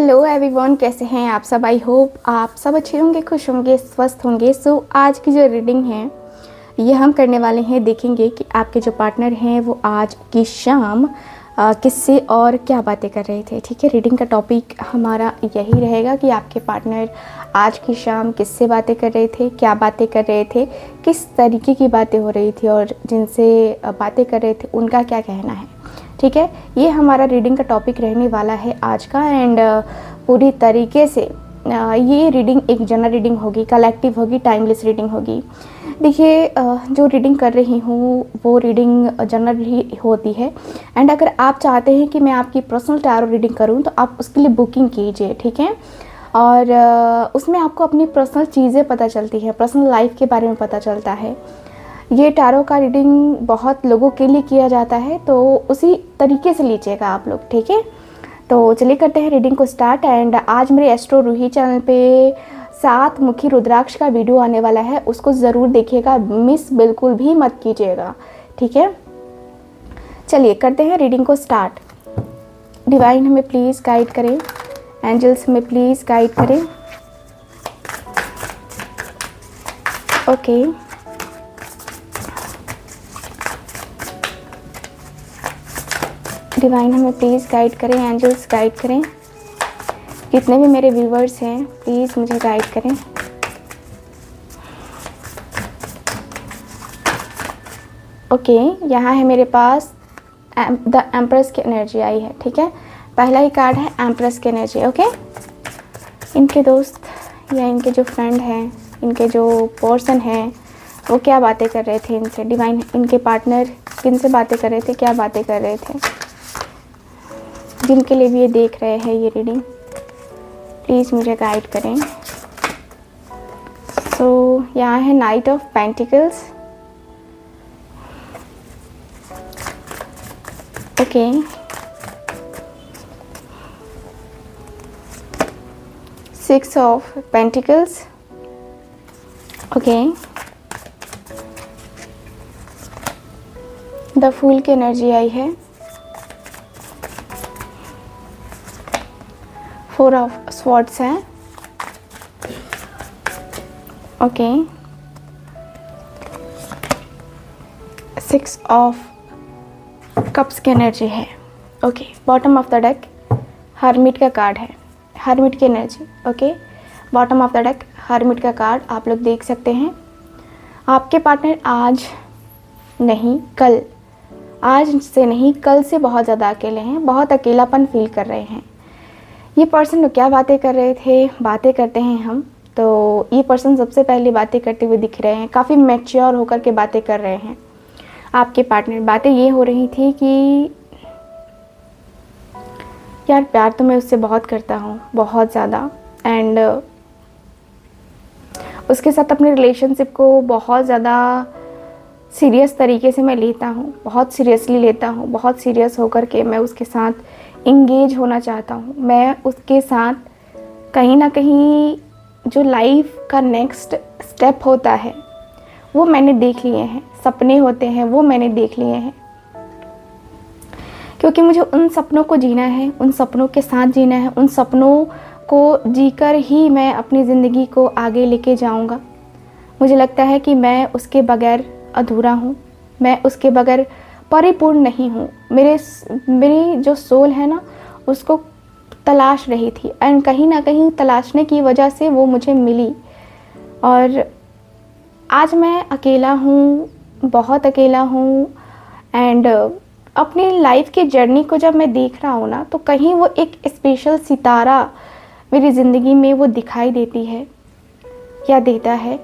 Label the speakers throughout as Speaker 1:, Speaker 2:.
Speaker 1: Hello everyone, कैसे हैं आप सब। आई होप आप सब अच्छे होंगे, खुश होंगे, स्वस्थ होंगे। सो आज की जो रीडिंग है ये हम करने वाले हैं, देखेंगे कि आपके जो पार्टनर हैं वो आज की शाम किससे और क्या बातें कर रहे थे। ठीक है, रीडिंग का टॉपिक हमारा यही रहेगा कि आपके पार्टनर आज की शाम किससे बातें कर रहे थे, क्या बातें कर रहे थे, किस तरीके की बातें हो रही थी और जिनसे बातें कर रहे थे उनका क्या कहना है। ठीक है, ये हमारा रीडिंग का टॉपिक रहने वाला है आज का। एंड पूरी तरीके से ये रीडिंग एक जनरल रीडिंग होगी, कलेक्टिव होगी, टाइमलेस रीडिंग होगी। देखिए, जो रीडिंग कर रही हूँ वो रीडिंग जनरल ही होती है। एंड अगर आप चाहते हैं कि मैं आपकी पर्सनल टैरो रीडिंग करूँ तो आप उसके लिए बुकिंग कीजिए। ठीक है, और उसमें आपको अपनी पर्सनल चीज़ें पता चलती हैं, पर्सनल लाइफ के बारे में पता चलता है। ये टैरो का रीडिंग बहुत लोगों के लिए किया जाता है, तो उसी तरीके से लीजिएगा आप लोग। ठीक है, तो चलिए करते हैं रीडिंग को स्टार्ट। एंड आज मेरे एस्ट्रो रूही चैनल पे 7 मुखी रुद्राक्ष का वीडियो आने वाला है, उसको ज़रूर देखिएगा, मिस बिल्कुल भी मत कीजिएगा। ठीक है, चलिए करते हैं रीडिंग को स्टार्ट। डिवाइन हमें प्लीज़ गाइड करें, एंजल्स हमें प्लीज़ गाइड करें। ओके, डिवाइन हमें प्लीज़ गाइड करें, एंजल्स गाइड करें। जितने भी मेरे व्यूवर्स हैं प्लीज़ मुझे गाइड करें। ओके, यहाँ है मेरे पास द एम्प्रेस की एनर्जी आई है। ठीक है, पहला ही कार्ड है एम्प्रेस की एनर्जी। ओके, इनके दोस्त या इनके जो फ्रेंड हैं, इनके जो पर्सन हैं, वो क्या बातें कर रहे थे इनसे। डिवाइन, इनके पार्टनर किन से बातें कर रहे थे, क्या बातें कर रहे थे, जिनके लिए भी ये देख रहे हैं ये रीडिंग, प्लीज़ मुझे गाइड करें। सो यहाँ है knight of pentacles. Okay, six of pentacles. Okay, the fool की एनर्जी आई है। 4 ऑफ स्वॉर्ड्स है। ओके, 6 ऑफ कप्स की एनर्जी है। Okay, bottom of the deck hermit का कार्ड है, हर्मिट की energy. Okay, bottom of the deck hermit का कार्ड आप लोग देख सकते हैं। आपके पार्टनर आज नहीं कल, आज से नहीं कल से बहुत ज़्यादा अकेले हैं, बहुत अकेलापन फील कर रहे हैं। ये पर्सन लोग क्या बातें कर रहे थे, बातें करते हैं हम तो ये पर्सन सबसे पहले बातें करते हुए दिख रहे हैं, काफ़ी मैच्योर होकर के बातें कर रहे हैं। आपके पार्टनर बातें ये हो रही थी कि यार प्यार तो मैं उससे बहुत करता हूँ, बहुत ज़्यादा, एंड उसके साथ अपने रिलेशनशिप को बहुत ज़्यादा सीरियस तरीके से मैं लेता हूँ, बहुत सीरियसली लेता हूँ, बहुत सीरियस होकर के मैं उसके साथ इंगेज होना चाहता हूँ। मैं उसके साथ कहीं ना कहीं जो लाइफ का नेक्स्ट स्टेप होता है वो मैंने देख लिए हैं, सपने होते हैं वो मैंने देख लिए हैं, क्योंकि मुझे उन सपनों को जीना है, उन सपनों के साथ जीना है, उन सपनों को जीकर ही मैं अपनी ज़िंदगी को आगे लेके जाऊंगा। मुझे लगता है कि मैं उसके बगैर अधूरा हूँ, मैं उसके बगैर परिपूर्ण नहीं हूँ। मेरी जो सोल है ना उसको तलाश रही थी, एंड कहीं ना कहीं तलाशने की वजह से वो मुझे मिली। और आज मैं अकेला हूँ, बहुत अकेला हूँ। एंड अपनी लाइफ की जर्नी को जब मैं देख रहा हूँ ना तो कहीं वो एक स्पेशल सितारा मेरी ज़िंदगी में वो दिखाई देती है या देता है।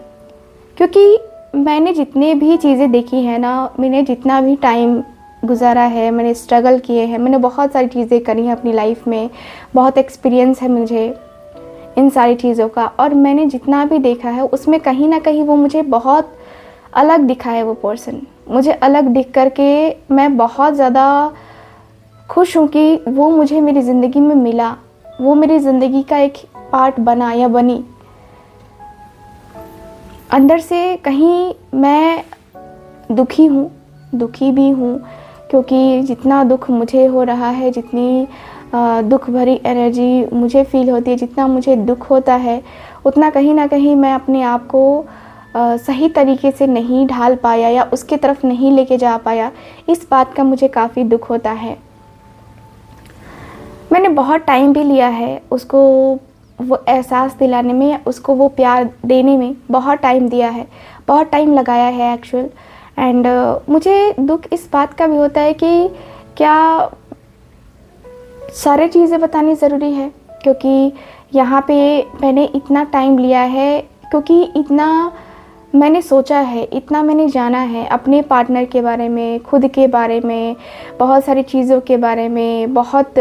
Speaker 1: क्योंकि मैंने जितने भी चीज़ें देखी है ना, मैंने जितना भी टाइम गुजारा है, मैंने स्ट्रगल किए हैं, मैंने बहुत सारी चीज़ें करी हैं अपनी लाइफ में, बहुत एक्सपीरियंस है मुझे इन सारी चीज़ों का। और मैंने जितना भी देखा है उसमें कहीं ना कहीं वो मुझे बहुत अलग दिखा है। वो पर्सन मुझे अलग दिख कर के मैं बहुत ज़्यादा खुश हूँ कि वो मुझे मेरी ज़िंदगी में मिला, वो मेरी ज़िंदगी का एक पार्ट बना या बनी। अंदर से कहीं मैं दुखी हूँ, दुखी भी हूँ, क्योंकि जितना दुख मुझे हो रहा है, जितनी दुख भरी एनर्जी मुझे फ़ील होती है। जितना मुझे दुख होता है उतना कहीं ना कहीं मैं अपने आप को सही तरीके से नहीं ढाल पाया या उसकी तरफ नहीं लेके जा पाया, इस बात का मुझे काफ़ी दुख होता है। मैंने बहुत टाइम भी लिया है उसको वो एहसास दिलाने में, उसको वो प्यार देने में बहुत टाइम दिया है, बहुत टाइम लगाया है एक्चुअल। एंड मुझे दुख इस बात का भी होता है कि क्या सारी चीज़ें बतानी ज़रूरी है, क्योंकि यहाँ पे मैंने इतना टाइम लिया है, क्योंकि इतना मैंने सोचा है, इतना मैंने जाना है अपने पार्टनर के बारे में, खुद के बारे में, बहुत सारी चीज़ों के बारे में, बहुत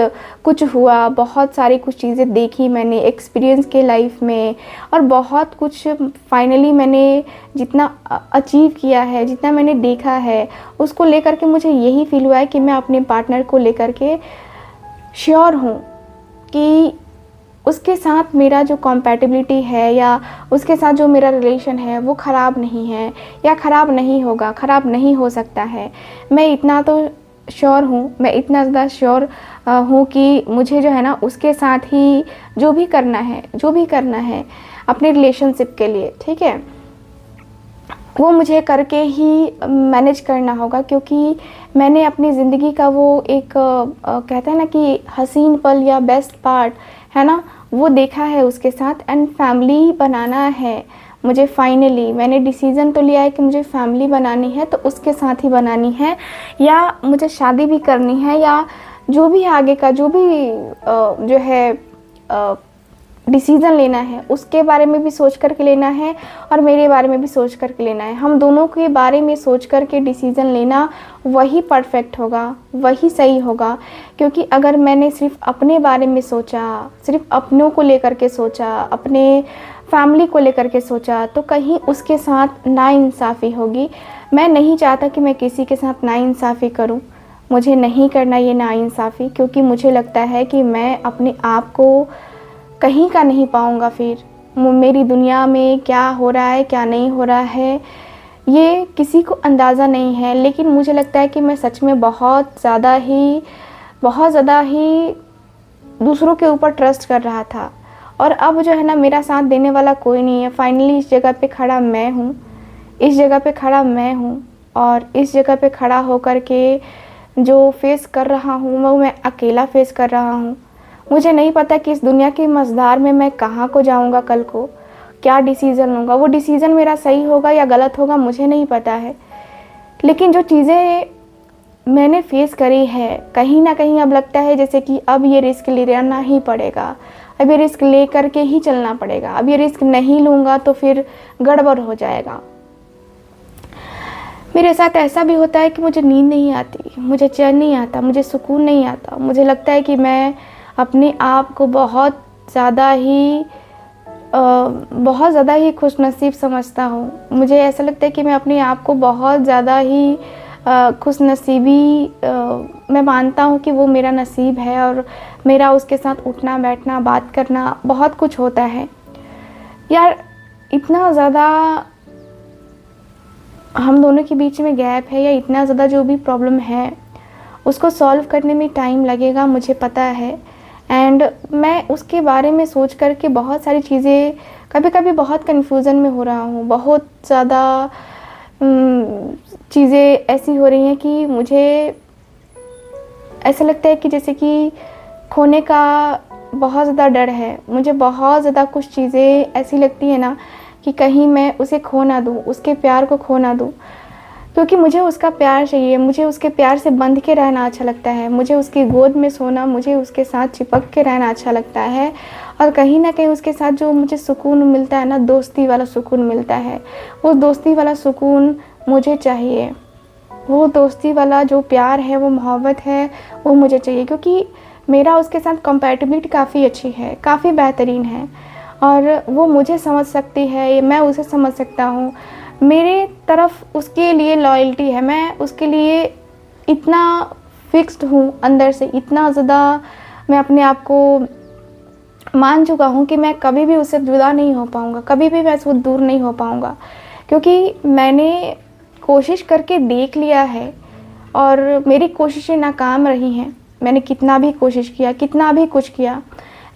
Speaker 1: कुछ हुआ, बहुत सारी कुछ चीज़ें देखी मैंने एक्सपीरियंस के लाइफ में, और बहुत कुछ फाइनली मैंने जितना अचीव किया है, जितना मैंने देखा है, उसको लेकर के मुझे यही फील हुआ है कि मैं अपने पार्टनर को लेकर के श्योर हूँ कि उसके साथ मेरा जो कॉम्पैटिबिलिटी है या उसके साथ जो मेरा रिलेशन है वो ख़राब नहीं है या ख़राब नहीं होगा, ख़राब नहीं हो सकता है। मैं इतना तो श्योर हूँ, मैं इतना ज़्यादा श्योर हूँ कि मुझे जो है ना उसके साथ ही जो भी करना है अपने रिलेशनशिप के लिए, ठीक है, वो मुझे करके ही मैनेज करना होगा। क्योंकि मैंने अपनी ज़िंदगी का वो एक कहते हैं ना कि हसीन पल या बेस्ट पार्ट है ना, वो देखा है उसके साथ। एंड फैमिली बनाना है मुझे, फाइनली मैंने डिसीज़न तो लिया है कि मुझे फैमिली बनानी है तो उसके साथ ही बनानी है, या मुझे शादी भी करनी है, या जो भी आगे का जो भी जो है डिसीज़न लेना है उसके बारे में भी सोच करके लेना है और मेरे बारे में भी सोच करके लेना है। हम दोनों के बारे में सोच करके डिसीज़न लेना वही परफेक्ट होगा, वही सही होगा। क्योंकि अगर मैंने सिर्फ अपने बारे में सोचा, सिर्फ अपनों को लेकर के सोचा, अपने फैमिली को लेकर के सोचा, तो कहीं उसके साथ नाइंसाफ़ी होगी। मैं नहीं चाहता कि मैं किसी के साथ नाइंसाफ़ी करूं, मुझे नहीं करना ये नाइंसाफ़ी, क्योंकि मुझे लगता है कि मैं अपने आप को कहीं का नहीं पाऊंगा। फिर मेरी दुनिया में क्या हो रहा है, क्या नहीं हो रहा है, ये किसी को अंदाज़ा नहीं है। लेकिन मुझे लगता है कि मैं सच में बहुत ज़्यादा ही दूसरों के ऊपर ट्रस्ट कर रहा था, और अब जो है ना मेरा साथ देने वाला कोई नहीं है। फाइनली इस जगह पे खड़ा मैं हूँ, और इस जगह पे खड़ा होकर के जो फेस कर रहा हूँ वो मैं अकेला फेस कर रहा हूँ। मुझे नहीं पता कि इस दुनिया के मझधार में मैं कहाँ को जाऊँगा, कल को क्या डिसीज़न लूँगा। वो डिसीज़न मेरा सही होगा या गलत होगा मुझे नहीं पता है, लेकिन जो चीज़ें मैंने फेस करी है कहीं ना कहीं अब लगता है जैसे कि अब ये रिस्क लेना ही पड़ेगा, अब ये रिस्क ले करके ही चलना पड़ेगा। अब ये रिस्क नहीं लूँगा तो फिर गड़बड़ हो जाएगा। मेरे साथ ऐसा भी होता है कि मुझे नींद नहीं आती, मुझे चैन नहीं आता, मुझे सुकून नहीं आता। मुझे लगता है कि मैं अपने आप को बहुत ज़्यादा ही खुशनसीब समझता हूँ। मुझे ऐसा लगता है कि मैं अपने आप को बहुत ज़्यादा ही खुशनसीबी मैं मानता हूँ कि वो मेरा नसीब है, और मेरा उसके साथ उठना बैठना बात करना बहुत कुछ होता है। यार इतना ज़्यादा हम दोनों के बीच में गैप है, या इतना ज़्यादा जो भी प्रॉब्लम है उसको सॉल्व करने में टाइम लगेगा, मुझे पता है। एंड मैं उसके बारे में सोच कर के बहुत सारी चीज़ें कभी कभी बहुत कन्फ्यूज़न में हो रहा हूँ। बहुत ज़्यादा चीज़ें ऐसी हो रही हैं कि मुझे ऐसा लगता है कि जैसे कि खोने का बहुत ज़्यादा डर है। मुझे बहुत ज़्यादा कुछ चीज़ें ऐसी लगती है ना कि कहीं मैं उसे खो ना दूँ, उसके प्यार को खो ना दूँ, क्योंकि मुझे उसका प्यार चाहिए। मुझे उसके प्यार से बंध के रहना अच्छा लगता है, मुझे उसकी गोद में सोना, मुझे उसके साथ चिपक के रहना अच्छा लगता है। और कहीं ना कहीं उसके साथ जो मुझे सुकून मिलता है ना, दोस्ती वाला सुकून मिलता है, वो दोस्ती वाला सुकून मुझे चाहिए। वो दोस्ती वाला जो प्यार है, वो मोहब्बत है, वो मुझे चाहिए। क्योंकि मेरा उसके साथ कंपैटिबिलिटी काफ़ी अच्छी है, काफ़ी बेहतरीन है, और वो मुझे समझ सकती है, मैं उसे समझ सकता हूँ। मेरे तरफ उसके लिए लॉयल्टी है, मैं उसके लिए इतना फिक्स्ड हूँ अंदर से, इतना ज़्यादा मैं अपने आप को मान चुका हूँ कि मैं कभी भी उससे जुदा नहीं हो पाऊँगा, कभी भी मैं उससे दूर नहीं हो पाऊँगा। क्योंकि मैंने कोशिश करके देख लिया है और मेरी कोशिशें नाकाम रही हैं। मैंने कितना भी कोशिश किया, कितना भी कुछ किया,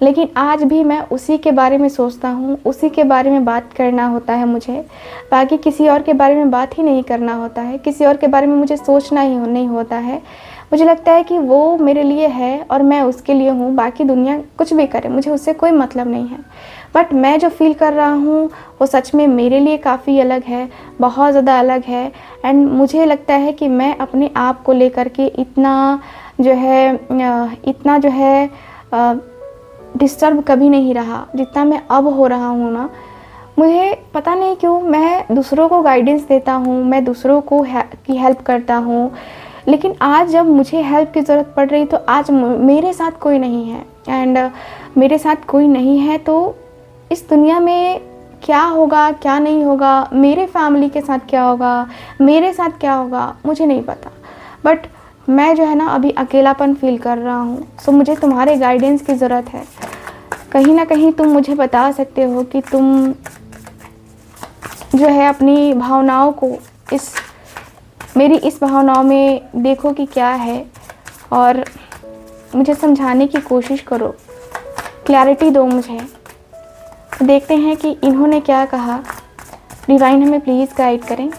Speaker 1: लेकिन आज भी मैं उसी के बारे में सोचता हूँ, उसी के बारे में बात करना होता है मुझे। बाकी किसी और के बारे में बात ही नहीं करना होता है, किसी और के बारे में मुझे सोचना ही नहीं होता है। मुझे लगता है कि वो मेरे लिए है और मैं उसके लिए हूँ, बाकी दुनिया कुछ भी करे मुझे उससे कोई मतलब नहीं है। बट मैं जो फील कर रहा हूँ वो सच में मेरे लिए काफ़ी अलग है, बहुत ज़्यादा अलग है। एंड मुझे लगता है कि मैं अपने आप को लेकर के इतना जो है डिस्टर्ब कभी नहीं रहा जितना मैं अब हो रहा हूँ ना। मुझे पता नहीं क्यों मैं दूसरों को गाइडेंस देता हूँ, मैं दूसरों को की हेल्प करता हूँ, लेकिन आज जब मुझे हेल्प की ज़रूरत पड़ रही तो आज मेरे साथ कोई नहीं है। एंड मेरे साथ कोई नहीं है तो इस दुनिया में क्या होगा क्या नहीं होगा, मेरे फैमिली के साथ क्या होगा, मेरे साथ क्या होगा, मुझे नहीं पता। बट मैं जो है ना अभी अकेलापन फील कर रहा हूँ। सो मुझे तुम्हारे गाइडेंस की ज़रूरत है। कहीं ना कहीं तुम मुझे बता सकते हो कि तुम जो है अपनी भावनाओं को मेरी इस भावनाओं में देखो कि क्या है और मुझे समझाने की कोशिश करो, क्लैरिटी दो मुझे। देखते हैं कि इन्होंने क्या कहा। डिवाइन हमें प्लीज़ गाइड करें,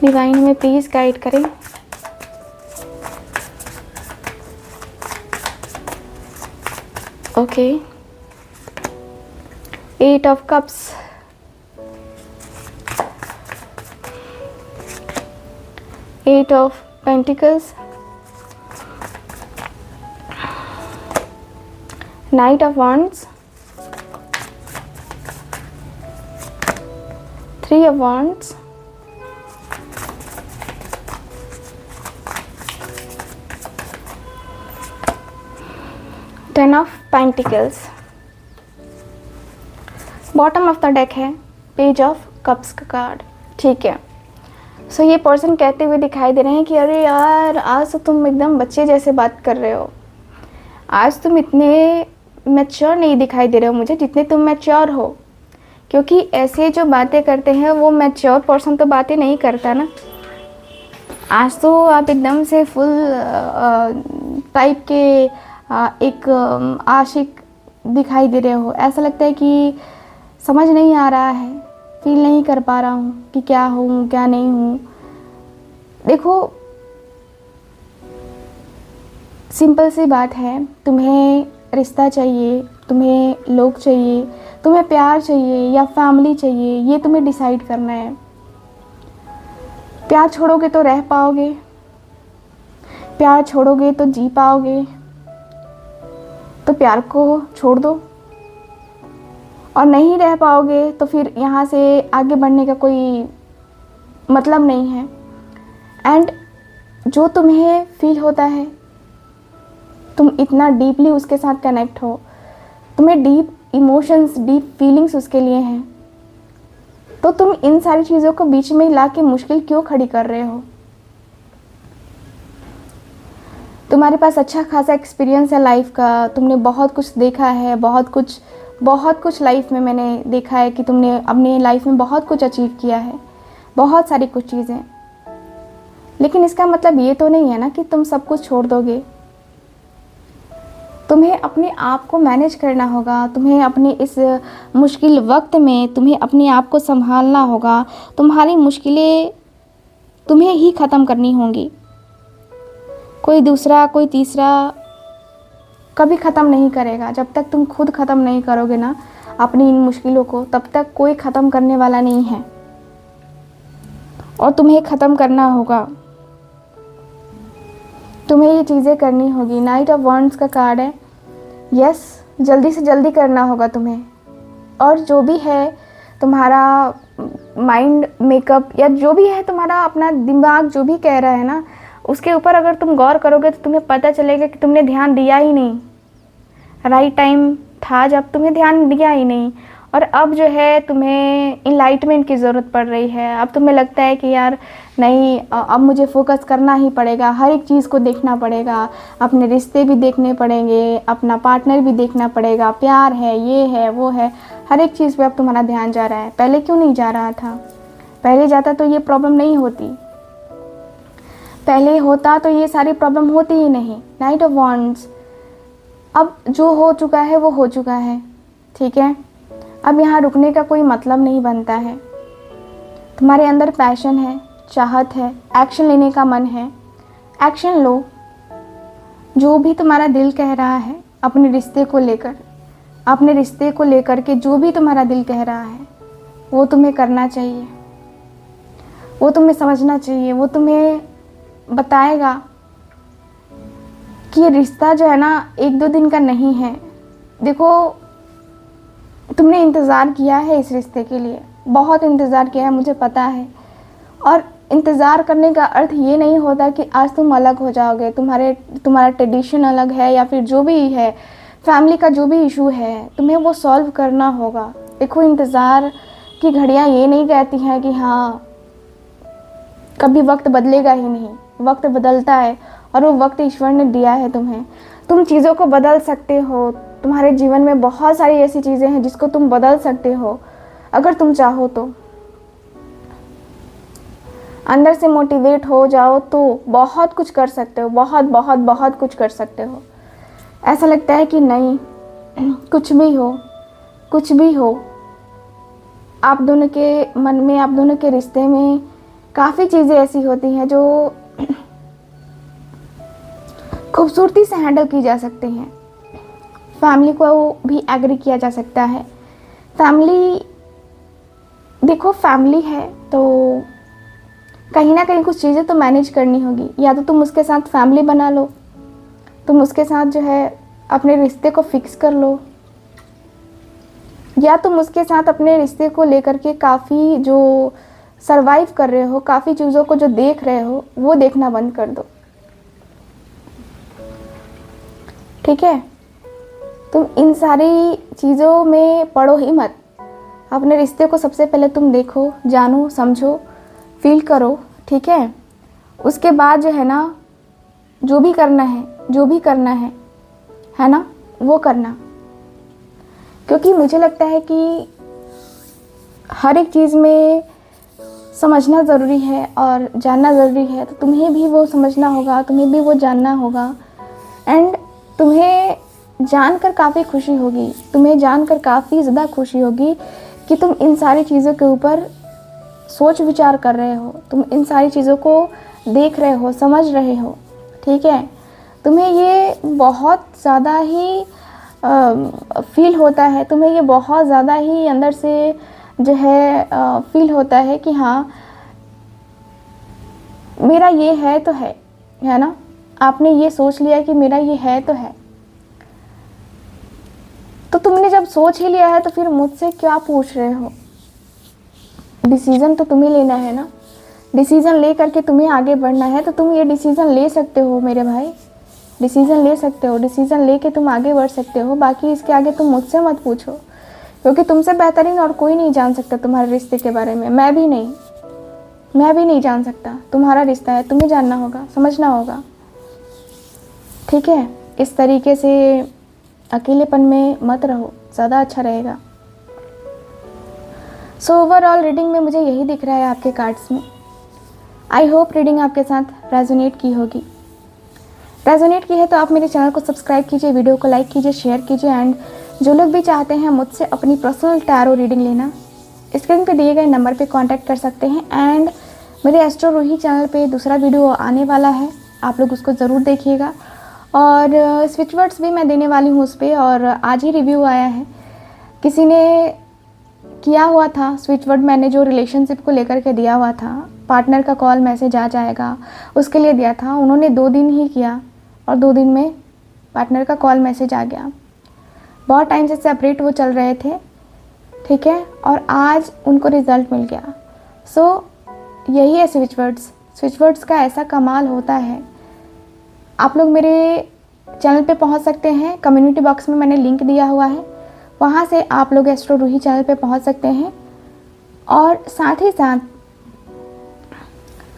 Speaker 1: डिवाइन हमें प्लीज़ गाइड करें। Okay, 8 of cups, 8 of pentacles, Knight of Wands, 3 of Wands, Ten of Pentacles, bottom of the deck है पेज ऑफ कप्स का कार्ड। ठीक है, सो ये पर्सन कहते हुए दिखाई दे रहे हैं कि अरे यार आज तो तुम एकदम बच्चे जैसे बात कर रहे हो, आज तुम इतने मैच्योर नहीं दिखाई दे रहे हो मुझे जितने तुम मैच्योर हो। क्योंकि ऐसे जो बातें करते हैं वो मैच्योर पर्सन तो बातें नहीं करता ना। आज तो आप एकदम से फुल टाइप के एक आशिक दिखाई दे रहे हो। ऐसा लगता है कि समझ नहीं आ रहा है, फील नहीं कर पा रहा हूँ कि क्या हूँ क्या नहीं हूँ। देखो सिंपल सी बात है, तुम्हें रिश्ता चाहिए, तुम्हें लोग चाहिए, तुम्हें प्यार चाहिए या फैमिली चाहिए, ये तुम्हें डिसाइड करना है। प्यार छोड़ोगे तो रह पाओगे, प्यार छोड़ोगे तो जी पाओगे, तो प्यार को छोड़ दो। और नहीं रह पाओगे तो फिर यहाँ से आगे बढ़ने का कोई मतलब नहीं है। एंड जो तुम्हें फील होता है, तुम इतना डीपली उसके साथ कनेक्ट हो, तुम्हें डीप इमोशंस, डीप फीलिंग्स उसके लिए हैं, तो तुम इन सारी चीज़ों को बीच में ला के मुश्किल क्यों खड़ी कर रहे हो। तुम्हारे पास अच्छा खासा एक्सपीरियंस है लाइफ का, तुमने बहुत कुछ देखा है, बहुत कुछ लाइफ में मैंने देखा है कि तुमने अपने लाइफ में बहुत कुछ अचीव किया है, बहुत सारी कुछ चीज़ें। लेकिन इसका मतलब ये तो नहीं है ना कि तुम सब कुछ छोड़ दोगे। तुम्हें अपने आप को मैनेज करना होगा, तुम्हें अपने इस मुश्किल वक्त में तुम्हें अपने आप को संभालना होगा। तुम्हारी मुश्किलें तुम्हें ही ख़त्म करनी होंगी, कोई दूसरा कोई तीसरा कभी ख़त्म नहीं करेगा। जब तक तुम खुद ख़त्म नहीं करोगे ना अपनी इन मुश्किलों को, तब तक कोई ख़त्म करने वाला नहीं है और तुम्हें ख़त्म करना होगा, तुम्हें ये चीज़ें करनी होगी। नाइट ऑफ वॉन्ड्स का कार्ड है। यस, जल्दी से जल्दी करना होगा तुम्हें। और जो भी है तुम्हारा माइंड मेकअप या जो भी है तुम्हारा अपना दिमाग जो भी कह रहा है ना, उसके ऊपर अगर तुम गौर करोगे तो तुम्हें पता चलेगा कि तुमने ध्यान दिया ही नहीं। राइट टाइम था जब तुम्हें ध्यान दिया ही नहीं, और अब जो है तुम्हें इनलाइटमेंट की ज़रूरत पड़ रही है। अब तुम्हें लगता है कि यार नहीं, अब मुझे फोकस करना ही पड़ेगा, हर एक चीज़ को देखना पड़ेगा, अपने रिश्ते भी देखने पड़ेंगे, अपना पार्टनर भी देखना पड़ेगा, प्यार है, ये है, वो है, हर एक चीज़ पे अब तुम्हारा ध्यान जा रहा है। पहले क्यों नहीं जा रहा था? पहले जाता तो ये प्रॉब्लम नहीं होती। पहले होता तो ये सारी प्रॉब्लम होती ही नहीं। नाइट ऑफ वॉन्ड्स, अब जो हो चुका है वो हो चुका है, ठीक है। अब यहाँ रुकने का कोई मतलब नहीं बनता है। तुम्हारे अंदर पैशन है, चाहत है, एक्शन लेने का मन है, एक्शन लो। जो भी तुम्हारा दिल कह रहा है अपने रिश्ते को लेकर, अपने रिश्ते को लेकर के जो भी तुम्हारा दिल कह रहा है वो तुम्हें करना चाहिए, वो तुम्हें समझना चाहिए। वो तुम्हें बताएगा कि ये रिश्ता जो है ना 1-2 दिन का नहीं है। देखो, तुमने इंतज़ार किया है इस रिश्ते के लिए, बहुत इंतज़ार किया है, मुझे पता है। और इंतज़ार करने का अर्थ ये नहीं होता कि आज तुम अलग हो जाओगे, तुम्हारा ट्रेडिशन अलग है या फिर जो भी है, फैमिली का जो भी इशू है तुम्हें वो सॉल्व करना होगा। देखो, इंतज़ार की घड़ियाँ ये नहीं कहती हैं कि हाँ कभी वक्त बदलेगा ही नहीं। वक्त बदलता है और वो वक्त ईश्वर ने दिया है तुम्हें। तुम चीज़ों को बदल सकते हो। तुम्हारे जीवन में बहुत सारी ऐसी चीज़ें हैं जिसको तुम बदल सकते हो अगर तुम चाहो तो। अंदर से मोटिवेट हो जाओ तो बहुत कुछ कर सकते हो, बहुत बहुत बहुत कुछ कर सकते हो। ऐसा लगता है कि नहीं, कुछ भी हो, कुछ भी हो, आप दोनों के मन में, आप दोनों के रिश्ते में काफ़ी चीज़ें ऐसी होती हैं जो खूबसूरती से हैंडल की जा सकती हैं। फैमिली को भी एग्री किया जा सकता है। फैमिली, देखो फैमिली है तो कहीं ना कहीं कुछ चीज़ें तो मैनेज करनी होगी। या तो तुम उसके साथ फैमिली बना लो, तुम उसके साथ जो है अपने रिश्ते को फिक्स कर लो, या तुम उसके साथ अपने रिश्ते को लेकर के काफ़ी जो सरवाइव कर रहे हो, काफ़ी चीज़ों को जो देख रहे हो वो देखना बंद कर दो, ठीक है। तुम इन सारी चीज़ों में पड़ो ही मत। अपने रिश्ते को सबसे पहले तुम देखो, जानो, समझो, फील करो, ठीक है। उसके बाद जो है ना, जो भी करना है, जो भी करना है ना, वो करना। क्योंकि मुझे लगता है कि हर एक चीज़ में समझना ज़रूरी है और जानना ज़रूरी है। तो तुम्हें भी वो समझना होगा, तुम्हें भी वो जानना होगा। एंड तुम्हें जानकर काफ़ी खुशी होगी, तुम्हें जानकर काफ़ी ज़्यादा खुशी होगी कि तुम इन सारी चीज़ों के ऊपर सोच विचार कर रहे हो, तुम इन सारी चीज़ों को देख रहे हो, समझ रहे हो, ठीक है। तुम्हें ये बहुत ज़्यादा ही फील होता है, तुम्हें ये बहुत ज़्यादा ही अंदर से जो है फील होता है कि हाँ मेरा ये है तो है ना। आपने ये सोच लिया कि मेरा ये है तो है। तो तुमने जब सोच ही लिया है तो फिर मुझसे क्या पूछ रहे हो। डिसीज़न तो तुम्हें लेना है ना, डिसीज़न ले करके तुम्हें आगे बढ़ना है। तो तुम ये डिसीज़न ले सकते हो मेरे भाई, डिसीज़न ले सकते हो, डिसीज़न ले के तुम आगे बढ़ सकते हो। बाकी इसके आगे तुम मुझसे मत पूछो, क्योंकि तुमसे बेहतरीन और कोई नहीं जान सकता तुम्हारे रिश्ते के बारे में। मैं भी नहीं जान सकता। तुम्हारा रिश्ता है, तुम्हें जानना होगा, समझना होगा, ठीक है। इस तरीके से अकेलेपन में मत रहो, ज़्यादा अच्छा रहेगा। सो ओवरऑल रीडिंग में मुझे यही दिख रहा है आपके कार्ड्स में। आई होप रीडिंग आपके साथ रेजोनेट की होगी। रेजोनेट की है तो आप मेरे चैनल को सब्सक्राइब कीजिए, वीडियो को लाइक कीजिए, शेयर कीजिए। एंड जो लोग भी चाहते हैं मुझसे अपनी पर्सनल टैरो रीडिंग लेना, स्क्रीन पे दिए गए नंबर पे कांटेक्ट कर सकते हैं। एंड मेरे एस्ट्रो रूही चैनल पे दूसरा वीडियो आने वाला है, आप लोग उसको ज़रूर देखिएगा। और स्विच वर्ड्स भी मैं देने वाली हूँ उस पर, और आज ही रिव्यू आया है। किसी ने किया हुआ था स्विच वर्ड, मैंने जो रिलेशनशिप को लेकर के दिया हुआ था, पार्टनर का कॉल मैसेज आ जाएगा उसके लिए दिया था। उन्होंने 2 दिन ही किया और 2 दिन में पार्टनर का कॉल मैसेज आ गया। बहुत टाइम से सेपरेट वो चल रहे थे, ठीक है, और आज उनको रिज़ल्ट मिल गया। सो यही है स्विच वर्ड्स का ऐसा कमाल होता है। आप लोग मेरे चैनल पे पहुंच सकते हैं, कम्युनिटी बॉक्स में मैंने लिंक दिया हुआ है, वहाँ से आप लोग एस्ट्रो रूही चैनल पे पहुंच सकते हैं। और साथ ही साथ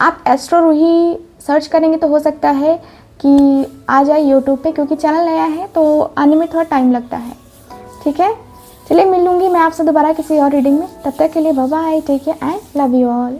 Speaker 1: आप एस्ट्रो रूही सर्च करेंगे तो हो सकता है कि आ जाए यूट्यूब पे, क्योंकि चैनल नया है तो आने में थोड़ा टाइम लगता है, ठीक है। चलिए मिलूंगी मैं आपसे दोबारा किसी और रीडिंग में। तब तक के लिए bye bye, take care and love you all.